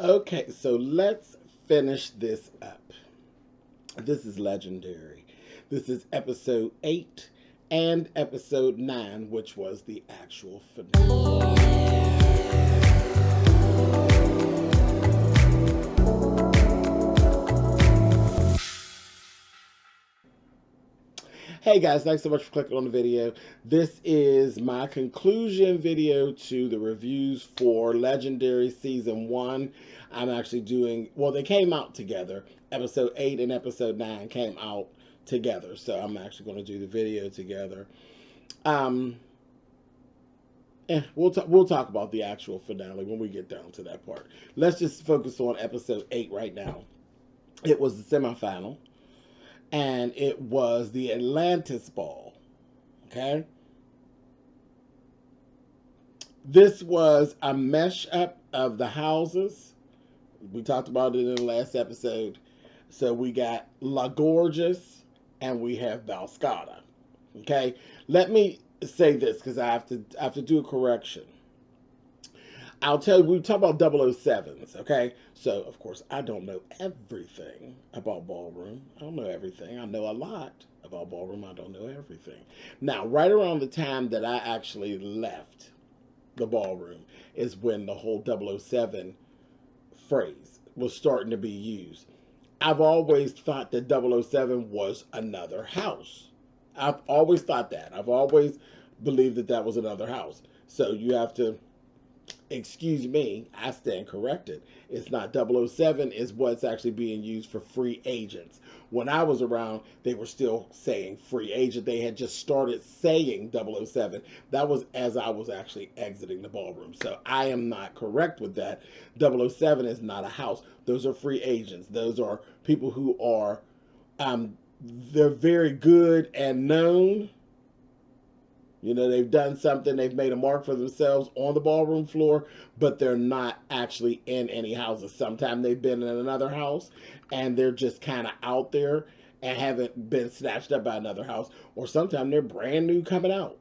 Okay, so let's finish this up. This is legendary. This is episode 8 and episode 9, which was the actual finale. Hey guys, thanks so much for clicking on the video. This is my conclusion video to the reviews for Legendary Season 1. I'm actually doing, well, they came out together. Episode 8 and episode 9 came out together. So I'm actually going to do the video together. We'll talk about the actual finale when we get down to that part. Let's just focus on episode 8 right now. It was the semifinal. And it was the Atlantis ball. Okay. This was a mesh up of the houses. We talked about it in the last episode. So we got La Gorgeous and we have Balscada. Okay. Let me say this because I have to do a correction. I'll tell you, we talk about 007s, okay? So, of course, I don't know everything about ballroom. I don't know everything. I know a lot about ballroom. I don't know everything. Now, right around the time that I actually left the ballroom is when the whole 007 phrase was starting to be used. I've always thought that 007 was another house. I've always thought that. I've always believed that that was another house. So you have to... Excuse me, I stand corrected. It's not 007 is what's actually being used for free agents. When I was around, they were still saying free agent. They had just started saying 007. That was as I was actually exiting the ballroom. So I am not correct with that. 007 is not a house. Those are free agents. Those are people who are, they're very good and known. You know, they've done something, they've made a mark for themselves on the ballroom floor, but they're not actually in any houses. Sometimes they've been in another house and they're just kind of out there and haven't been snatched up by another house. Or sometimes they're brand new coming out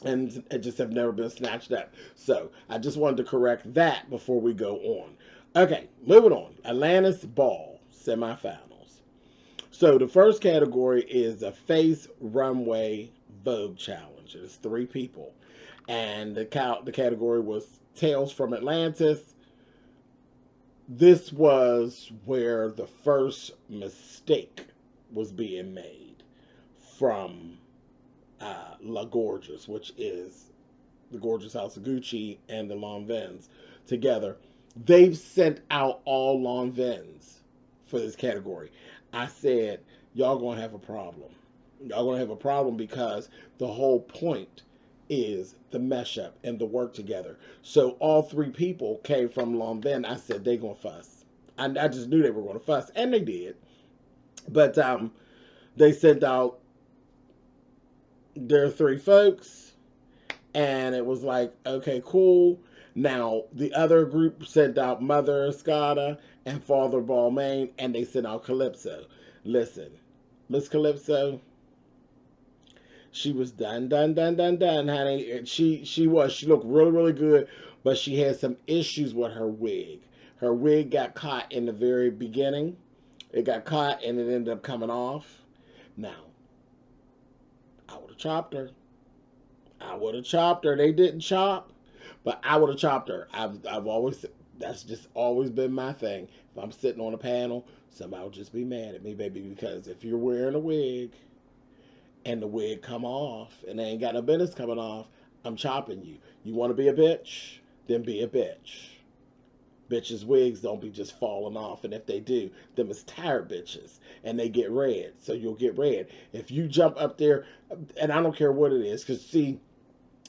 and just have never been snatched up. So I just wanted to correct that before we go on. Okay, moving on. Atlantis Ball semifinals. So the first category is a face runway Vogue challenge. It's 3 people, and the category was Tales from Atlantis. This was where the first mistake was being made from La Gorgeous, which is the Gorgeous House of Gucci and the Lanvins together. They've sent out all Lanvins for this category. I said, y'all gonna have a problem. Y'all gonna have a problem because the whole point is the mesh up and the work together. So all 3 people came from Lanvin. I said they gonna fuss. I just knew they were gonna fuss, and they did. But they sent out their 3 folks, and it was like, okay, cool. Now the other group sent out Mother Escada and Father Balmain, and they sent out Calypso. Listen, Miss Calypso. She was done, honey. She looked really, really good, but she had some issues with her wig. Her wig got caught in the very beginning. It got caught and it ended up coming off. Now, I would have chopped her. I would have chopped her. They didn't chop, but I would have chopped her. I've always, that's just always been my thing. If I'm sitting on a panel, somebody will just be mad at me, baby, because if you're wearing a wig and the wig come off and they ain't got no business coming off, I'm chopping you. You want to be a bitch? Then be a bitch. Bitches' wigs don't be just falling off, and if they do, them is tired bitches, and they get red, so you'll get red. If you jump up there, and I don't care what it is, because see,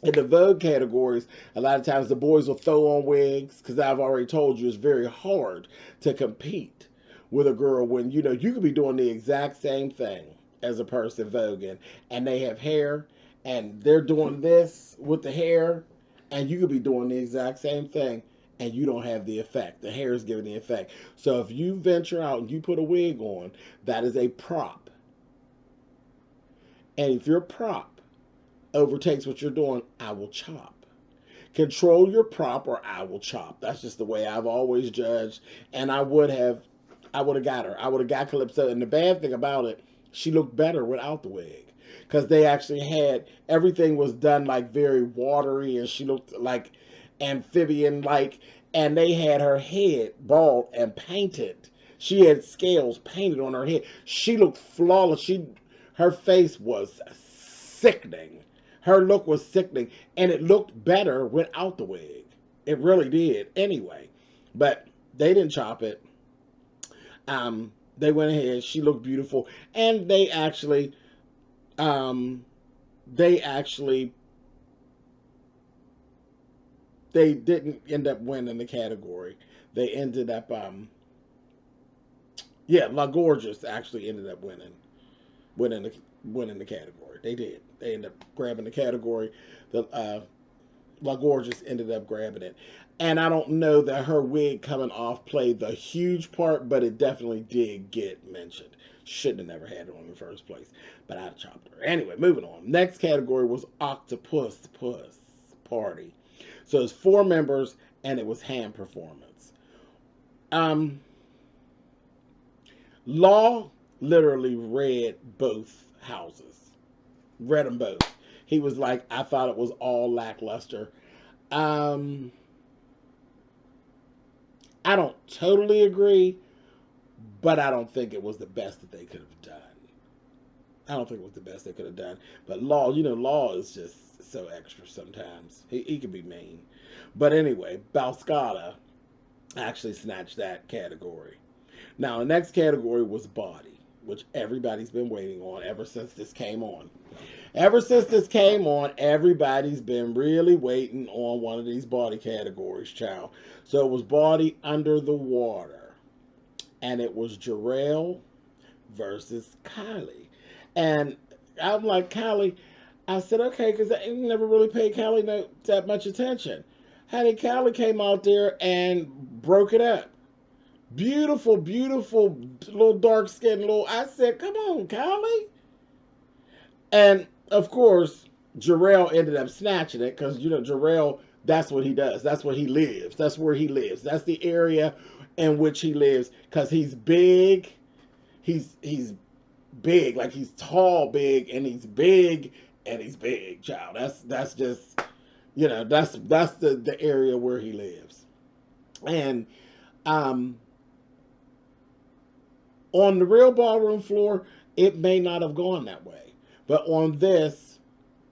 in the Vogue categories, a lot of times the boys will throw on wigs, because I've already told you it's very hard to compete with a girl when, you know, you could be doing the exact same thing as a person voguing, and they have hair, and they're doing this with the hair, and you could be doing the exact same thing, and you don't have the effect. The hair is giving the effect. So if you venture out and you put a wig on, that is a prop. And if your prop overtakes what you're doing, I will chop. Control your prop or I will chop. That's just the way I've always judged. And I would have got her. I would have got Calypso. And the bad thing about it, she looked better without the wig. Because they actually had, everything was done like very watery and she looked like amphibian like. And they had her head bald and painted. She had scales painted on her head. She looked flawless. Her face was sickening. Her look was sickening. And it looked better without the wig. It really did. Anyway. But they didn't chop it. They went ahead. She looked beautiful. And they actually they didn't end up winning the category. They ended up La Gorgeous actually ended up winning the category. They did. They ended up grabbing the category. The La Gorgeous ended up grabbing it. And I don't know that her wig coming off played the huge part, but it definitely did get mentioned. Shouldn't have never had it on in the first place. But I'd have chopped her. Anyway, moving on. Next category was Octopus Puss Party. So it's 4 members, and it was hand performance. Law literally read both houses. Read them both. He was like, I thought it was all lackluster. I don't totally agree, but I don't think it was the best that they could have done. I don't think it was the best they could have done. But Law, Law is just so extra sometimes. He can be mean. But anyway, Balscada actually snatched that category. Now, the next category was Body, which everybody's been waiting on ever since this came on. Ever since this came on, everybody's been really waiting on one of these body categories, child. So it was Body Under the Water. And it was Jarrell versus Kylie. And I'm like, Kylie, I said, okay, because I never really paid Kylie that much attention. Honey, Kylie came out there and broke it up. Beautiful, beautiful, little dark-skinned little. I said, come on, Kylie. And, of course, Jarrell ended up snatching it because, Jarrell, that's what he does. That's what he lives. That's where he lives. That's the area in which he lives because he's big. He's big. Like, he's tall, big, and he's big, and he's big, child. That's just, that's the area where he lives. And, on the real ballroom floor, it may not have gone that way. But on this,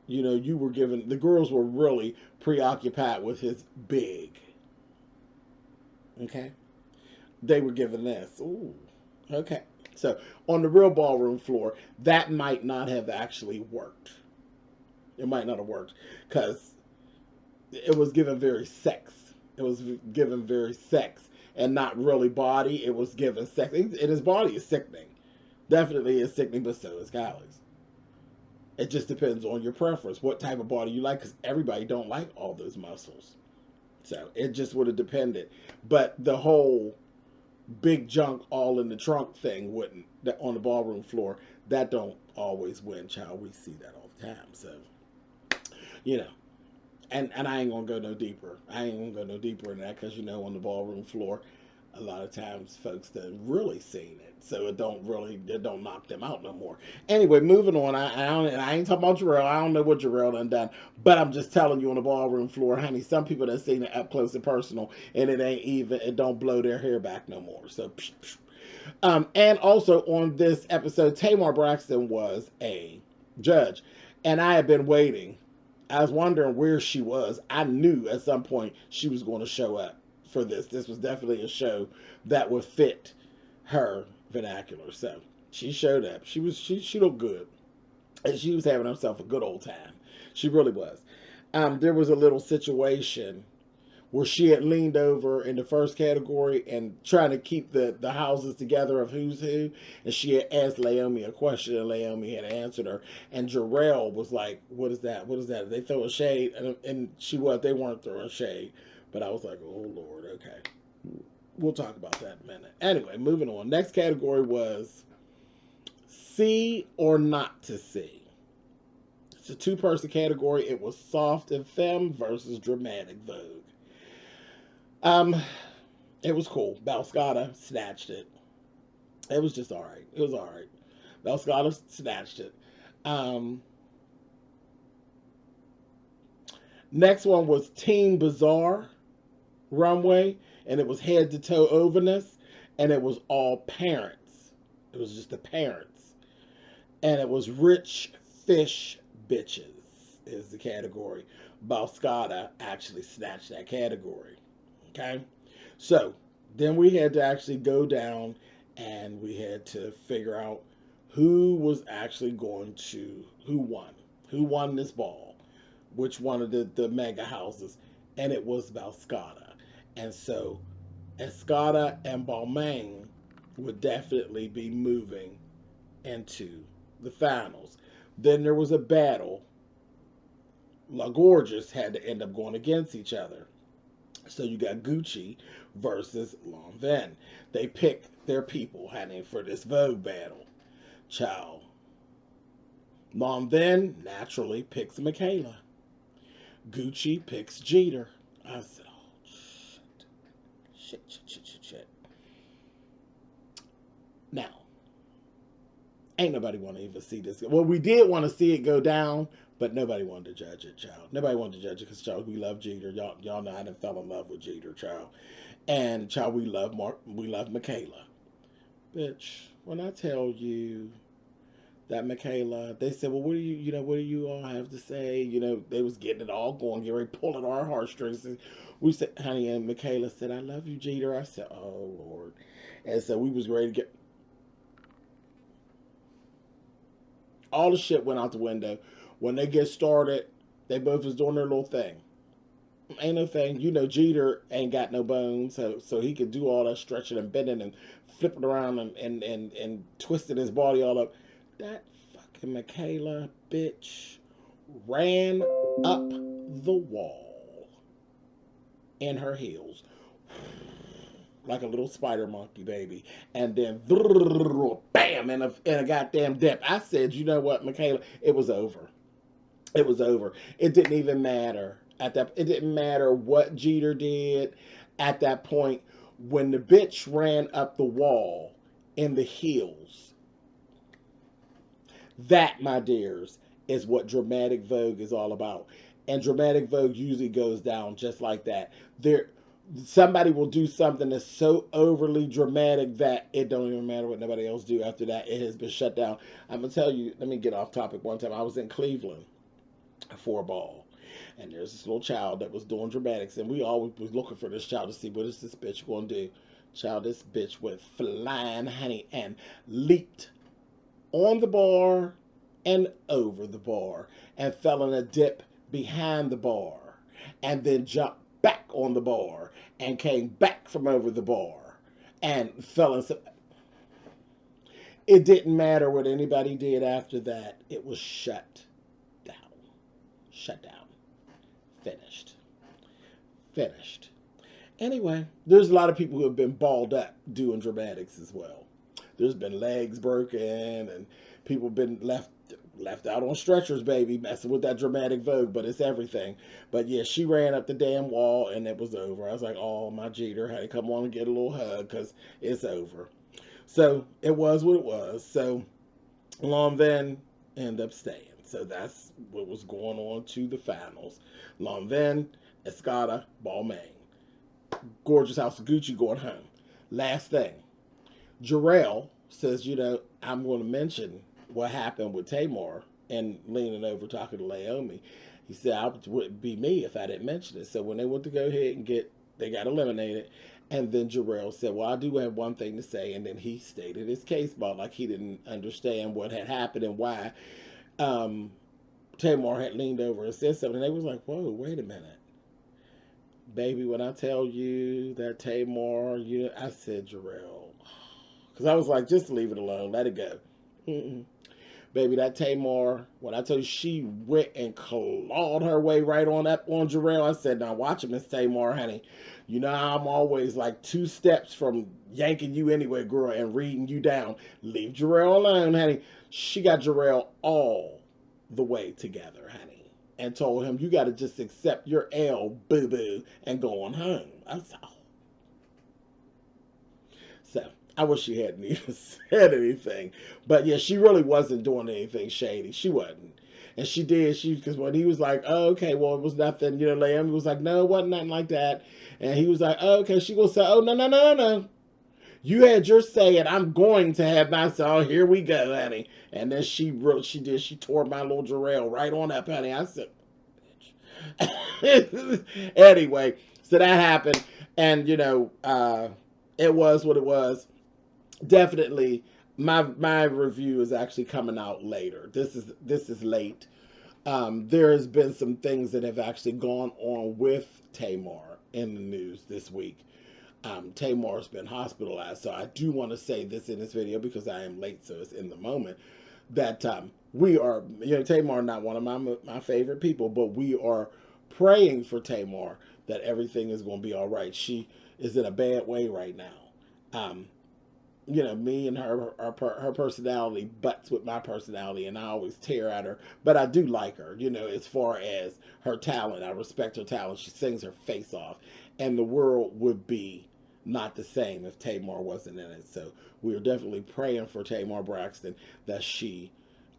the girls were really preoccupied with his big. Okay? They were given this. Ooh. Okay. So, on the real ballroom floor, that might not have actually worked. It might not have worked. Because it was given very sex. It was given very sex. And not really body. It was given sex. And his body is sickening. Definitely is sickening, but so is Kylie's. It just depends on your preference. What type of body you like. Because everybody don't like all those muscles. So, it just would have depended. But the whole big junk all in the trunk thing wouldn't. On the ballroom floor. That don't always win, child. We see that all the time. So, And I ain't going to go no deeper. I ain't going to go no deeper in that because, on the ballroom floor, a lot of times folks done really seen it. So it don't knock them out no more. Anyway, moving on. I ain't talking about Jarrell. I don't know what Jarrell done. But I'm just telling you on the ballroom floor, honey, some people that seen it up close and personal, and it don't blow their hair back no more. So, and also on this episode, Tamar Braxton was a judge. And I have been waiting. I was wondering where she was. I knew at some point she was going to show up for this. This was definitely a show that would fit her vernacular. So she showed up. She looked good. And she was having herself a good old time. She really was. There was a little situation where she had leaned over in the first category and trying to keep the houses together of who's who. And she had asked Leomi a question, and Leomi had answered her. And Jarrell was like, what is that? What is that? They throw a shade? And they weren't throwing shade. But I was like, oh, Lord, okay. We'll talk about that in a minute. Anyway, moving on. Next category was see or not to see. It's a two-person category. It was Soft and Femme versus Dramatic Vogue. It was cool. Balscotta snatched it. It was just all right. It was all right. Balscotta snatched it. Next one was Teen Bazaar runway, and it was head to toe overness, and it was all parents. It was just the parents, and it was rich fish bitches is the category. Balscotta actually snatched that category. Okay, so then we had to actually go down and we had to figure out who was actually going to, who won this ball, which one of the mega houses, and it was Balscotta. And so Escada and Balmain would definitely be moving into the finals. Then there was a battle. La Gorgeous had to end up going against each other. So you got Gucci versus Lanvin. They picked their people, honey, for this Vogue battle. Child. Lanvin naturally picks Michaela. Gucci picks Jeter. I said, oh, shit. Now, ain't nobody want to even see this. Well, we did want to see it go down, but nobody wanted to judge it, child. Nobody wanted to judge it because, child, we love Jeter. Y'all know I done fell in love with Jeter, child. And, child, we love Michaela. Bitch, when I tell you that Michaela, they said, well, what do you all have to say? You know, they was getting it all going, pulling our heartstrings. And we said, honey, and Michaela said, I love you, Jeter. I said, oh, Lord. And so we was ready to get... All the shit went out the window. When they get started, they both was doing their little thing. Ain't no thing. You know, Jeter ain't got no bones, so he could do all that stretching and bending and flipping around and twisting his body all up. That fucking Michaela bitch ran up the wall in her heels like a little spider monkey, baby, and then bam in a goddamn dip. I said, you know what, Michaela, it was over. It was over. It didn't even matter at that. It didn't matter what Jeter did at that point when the bitch ran up the wall in the heels. That, my dears, is what Dramatic Vogue is all about. And Dramatic Vogue usually goes down just like that. Somebody will do something that's so overly dramatic that it don't even matter what nobody else do after that. It has been shut down. I'm going to tell you, let me get off topic one time. I was in Cleveland for a ball. And there's this little child that was doing dramatics. And we always was looking for this child to see what is this bitch going to do. Child, this bitch went flying, honey, and leaped on the bar and over the bar and fell in a dip behind the bar and then jumped back on the bar and came back from over the bar and fell in some... It didn't matter what anybody did after that. It was shut down. Shut down. Finished. Anyway, there's a lot of people who have been balled up doing dramatics as well. There's been legs broken and people been left out on stretchers, baby, messing with that Dramatic Vogue, but it's everything. But yeah, she ran up the damn wall and it was over. I was like, oh, my Jeter had to come on and get a little hug because it's over. So it was what it was. So Lanvin ended up staying. So that's what was going on to the finals. Lanvin, Escada, Balmain. Gorgeous House of Gucci going home. Last thing. Jarrell says, you know, I'm going to mention what happened with Tamar and leaning over talking to Leomi. He said, it wouldn't be me if I didn't mention it. So when they went to go ahead and they got eliminated. And then Jarrell said, well, I do have one thing to say. And then he stated his case about like he didn't understand what had happened and why Tamar had leaned over and said something. And they was like, whoa, wait a minute. Baby, when I tell you that Tamar, I said, Jarrell. Because I was like, just leave it alone. Let it go. Baby, that Tamar, when I tell you she went and clawed her way right on up on Jarrell, I said, now watch it, Miss Tamar, honey. You know I'm always like 2 steps from yanking you anyway, girl, and reading you down. Leave Jarrell alone, honey. She got Jarrell all the way together, honey, and told him, you got to just accept your L, boo-boo, and go on home. I was like, oh. So I wish she hadn't even said anything. But yeah, she really wasn't doing anything shady. She wasn't. And she did. Because when he was like, oh, okay, well, it was nothing, Leomi was like, no, it wasn't nothing like that. And he was like, oh, okay. She will say, oh, no, no, no, no, no. You had your say, and I'm going to have my say. Oh, here we go, honey. And then she did. She tore my little Jarrell right on up, honey. I said, bitch. Anyway, so that happened. And, it was what it was. Definitely, my review is actually coming out later. This is late. There has been some things that have actually gone on with Tamar in the news this week. Tamar's been hospitalized, so I do want to say this in this video because I am late, so it's in the moment, that we are, Tamar not one of my favorite people, but we are praying for Tamar that everything is going to be all right. She is in a bad way right now. Me and her personality butts with my personality, and I always tear at her, but I do like her, as far as her talent. I respect her talent. She sings her face off, and the world would be not the same if Tamar wasn't in it. So we are definitely praying for Tamar Braxton that she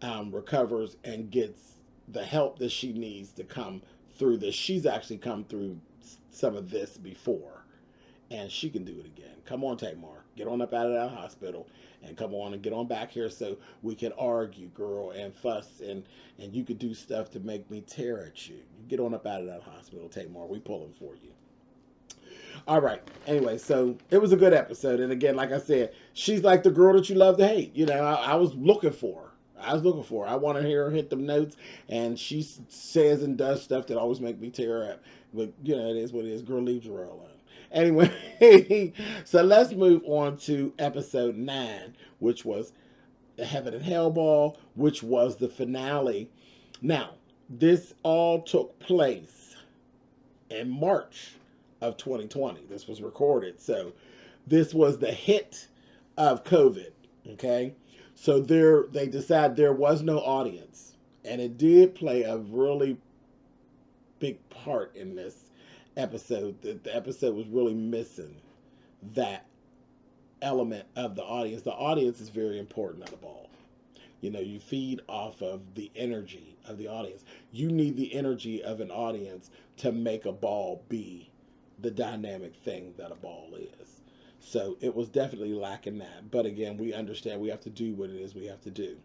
recovers and gets the help that she needs to come through this. She's actually come through some of this before, and she can do it again. Come on, Tamar. Get on up out of that hospital and come on and get on back here so we can argue, girl, and fuss, and you could do stuff to make me tear at you. You get on up out of that hospital, Tamar. We pulling for you. All right. Anyway, so it was a good episode. And again, like I said, she's like the girl that you love to hate. I was looking for her. I want to hear her hit them notes, and she says and does stuff that always make me tear up. But, it is what it is. Girl, leave Jarrell alone. Anyway, so let's move on to episode 9, which was the Heaven and Hell Ball, which was the finale. Now, this all took place in March of 2020. This was recorded. So this was the hit of COVID. Okay. So they decided there was no audience, and it did play a really big part in this episode. The episode was really missing that element of the audience. The audience is very important at a ball. You feed off of the energy of the audience. You need the energy of an audience to make a ball be the dynamic thing that a ball is. So it was definitely lacking that. But again, we understand we have to do what it is we have to do.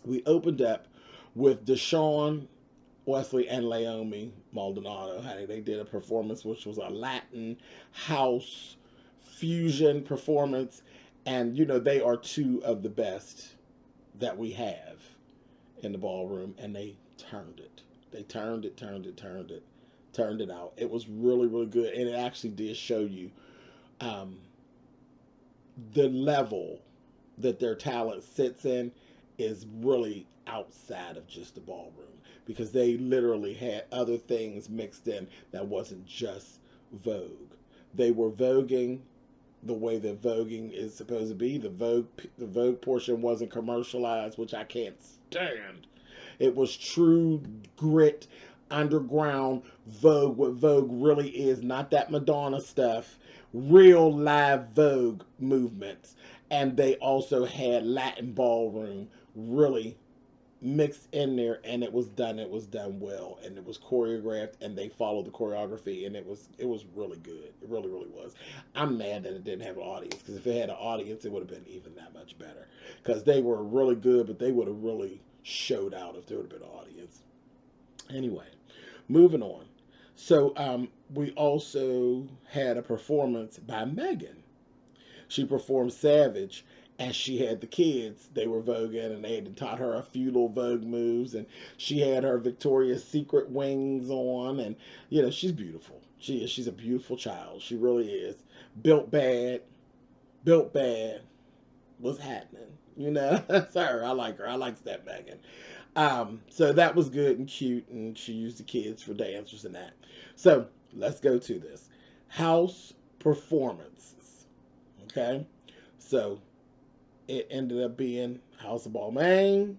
We opened up with Desean, Wesley, and Leomi Maldonado. Honey, they did a performance which was a Latin house fusion performance. And, they are two of the best that we have in the ballroom. And they turned it. They turned it out. It was really, really good. And it actually did show you the level that their talent sits in is really outside of just the ballroom, because they literally had other things mixed in that wasn't just Vogue. They were voguing the way that voguing is supposed to be. The Vogue portion wasn't commercialized, which I can't stand. It was true grit, underground Vogue, what Vogue really is, not that Madonna stuff, real live Vogue movements. And they also had Latin ballroom really mixed in there, and it was done well, and it was choreographed, and they followed the choreography, and it was really good. It really, really was. I'm mad that it didn't have an audience, because if it had an audience, it would have been even that much better, because they were really good, but they would have really showed out if there would have been an audience. Anyway, moving on. So we also had a performance by Megan. She performed Savage, and she had the kids. They were voguing, and they had taught her a few little Vogue moves, and she had her Victoria's Secret wings on, and she's beautiful. She is. She's a beautiful child. She really is. Built bad. What's happening? That's her. I like her. I like Step Megan. So that was good and cute, and she used the kids for dancers and that. So let's go to this house performances. Okay, so it ended up being House of Balmain,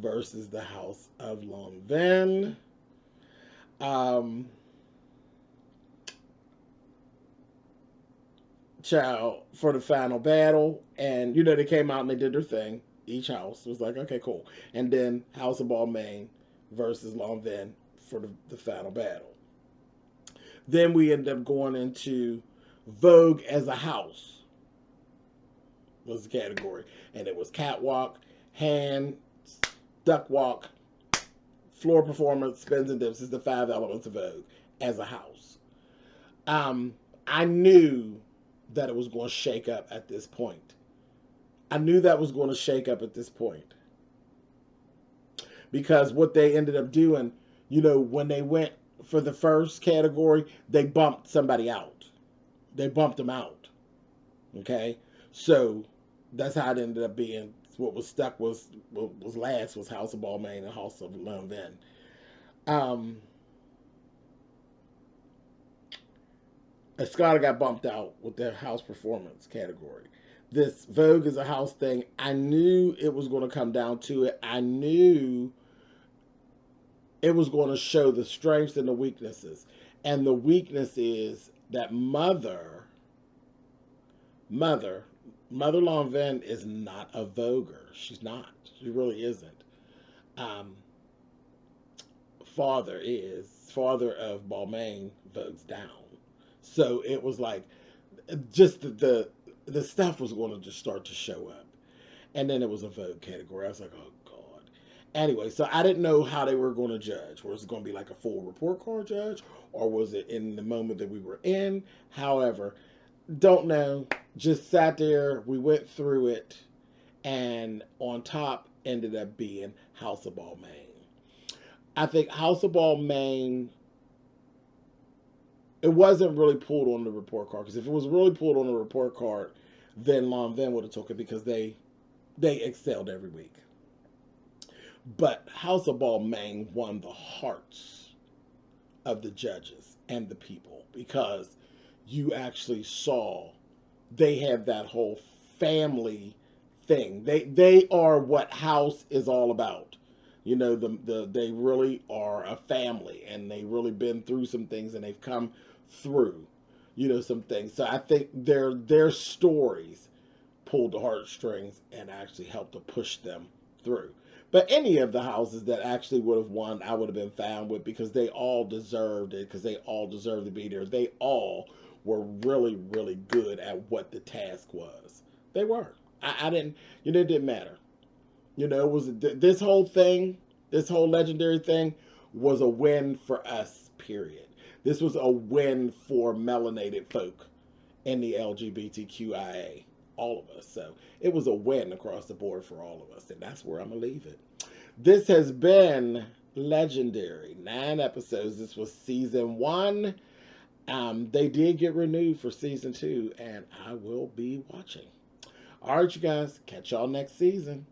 versus the House of Lonvin. Child, for the final battle, and they came out and they did their thing. Each house was like, okay, cool. And then House of Balmain versus Lonvin for the final battle. Then we ended up going into Vogue as a house was the category, and it was catwalk, hand, duck walk, floor performance, spins and dips is the 5 elements of Vogue as a house. I knew that it was going to shake up at this point. I knew that was going to shake up at this point. Because what they ended up doing, when they went for the first category, they bumped somebody out. They bumped them out. Okay? So that's how it ended up being. What was stuck was last was House of Balmain and House of Lonvin. Escada got bumped out with the house performance category. This Vogue is a house thing. I knew it was going to come down to it. I knew it was going to show the strengths and the weaknesses. And the weakness is that Mother Lonvin is not a voguer. She's not. She really isn't. Father of Balmain vogues down. So it was like, just the stuff was going to just start to show up. And then it was a Vogue category. I was like, oh, God. Anyway, so I didn't know how they were going to judge. Was it going to be like a full report card judge? Or was it in the moment that we were in? However, don't know. Just sat there. We went through it. And on top ended up being House of Balmain. I think House of Balmain, it wasn't really pulled on the report card. Because if it was really pulled on the report card, then Lonvin would have took it because they excelled every week. But House of Balmain won the hearts of the judges and the people because you actually saw they have that whole family thing. They are what House is all about. They really are a family, and they really been through some things, and they've come through, some things. So I think their stories pulled the heartstrings and actually helped to push them through. But any of the houses that actually would have won, I would have been fine with because they all deserved it, because they all deserved to be there. They all were really, really good at what the task was. They were. I didn't, it didn't matter. It was this whole thing, this whole legendary thing was a win for us, period. This was a win for melanated folk in the LGBTQIA, all of us. So it was a win across the board for all of us, and that's where I'm going to leave it. This has been legendary. 9 episodes. This was season 1. They did get renewed for season 2, and I will be watching. All right, you guys. Catch y'all next season.